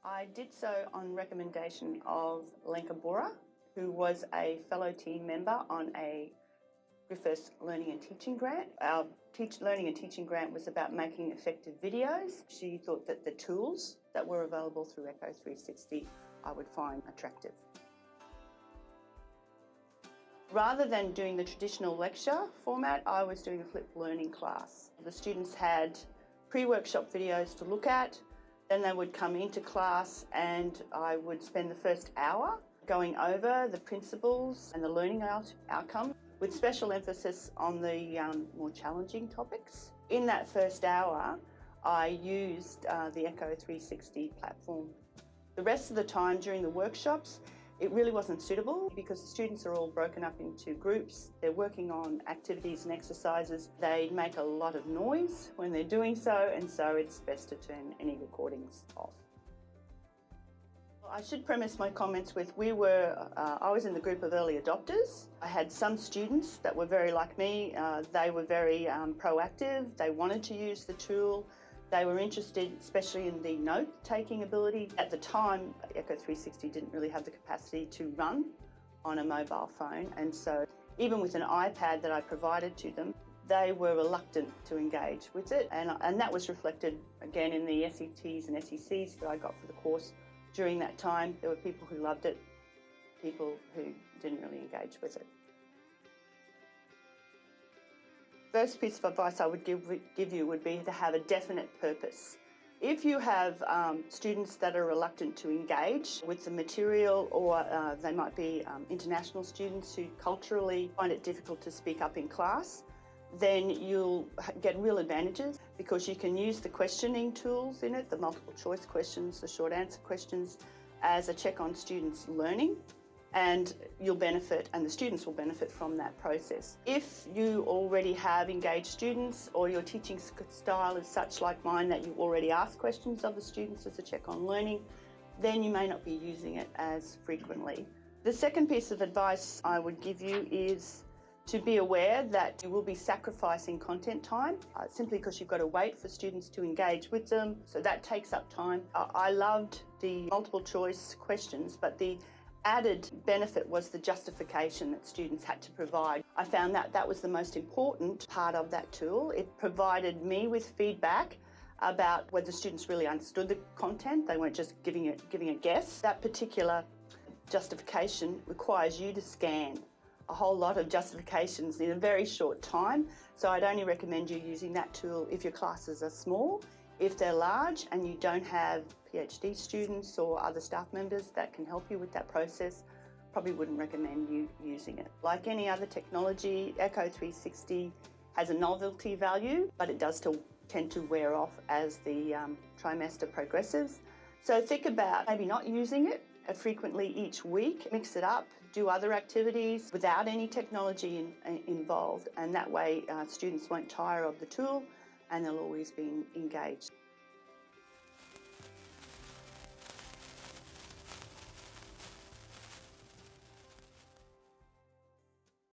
I did so on recommendation of Lenka Bora, who was a fellow team member on a Griffith Learning and Teaching Grant. Our Learning and Teaching Grant was about making effective videos. She thought that the tools that were available through Echo 360 I would find attractive. Rather than doing the traditional lecture format, I was doing a flipped learning class. The students had pre-workshop videos to look at, then they would come into class and I would spend the first hour going over the principles and the learning outcome with special emphasis on the more challenging topics. In that first hour, I used the Echo 360 platform. The rest of the time during the workshops, it really wasn't suitable because the students are all broken up into groups. They're working on activities and exercises. They make a lot of noise when they're doing so, and so it's best to turn any recordings off. I should premise my comments with I was in the group of early adopters. I had some students that were very like me. They were very proactive. They wanted to use the tool. They were interested especially in the note-taking ability. At the time, Echo 360 didn't really have the capacity to run on a mobile phone, and so even with an iPad that I provided to them, they were reluctant to engage with it, and that was reflected again in the SETs and SECs that I got for the course. During that time, there were people who loved it, people who didn't really engage with it. First piece of advice I would give you would be to have a definite purpose. If you have students that are reluctant to engage with the material, or they might be international students who culturally find it difficult to speak up in class, then you'll get real advantages because you can use the questioning tools in it, the multiple choice questions, the short answer questions, as a check on students' learning. And you'll benefit, and the students will benefit from that process. If you already have engaged students, or your teaching style is such like mine that you already ask questions of the students as a check on learning, then you may not be using it as frequently. The second piece of advice I would give you is to be aware that you will be sacrificing content time simply because you've got to wait for students to engage with them, so that takes up time. I loved the multiple choice questions, but the added benefit was the justification that students had to provide. I found that that was the most important part of that tool. It provided me with feedback about whether students really understood the content. They weren't just giving a guess. That particular justification requires you to scan a whole lot of justifications in a very short time. So I'd only recommend you using that tool if your classes are small. If they're large and you don't have PhD students or other staff members that can help you with that process, probably wouldn't recommend you using it. Like any other technology, Echo 360 has a novelty value, but it does tend to wear off as the trimester progresses. So think about maybe not using it frequently each week. Mix it up, do other activities without any technology involved, and that way students won't tire of the tool and they'll always be engaged.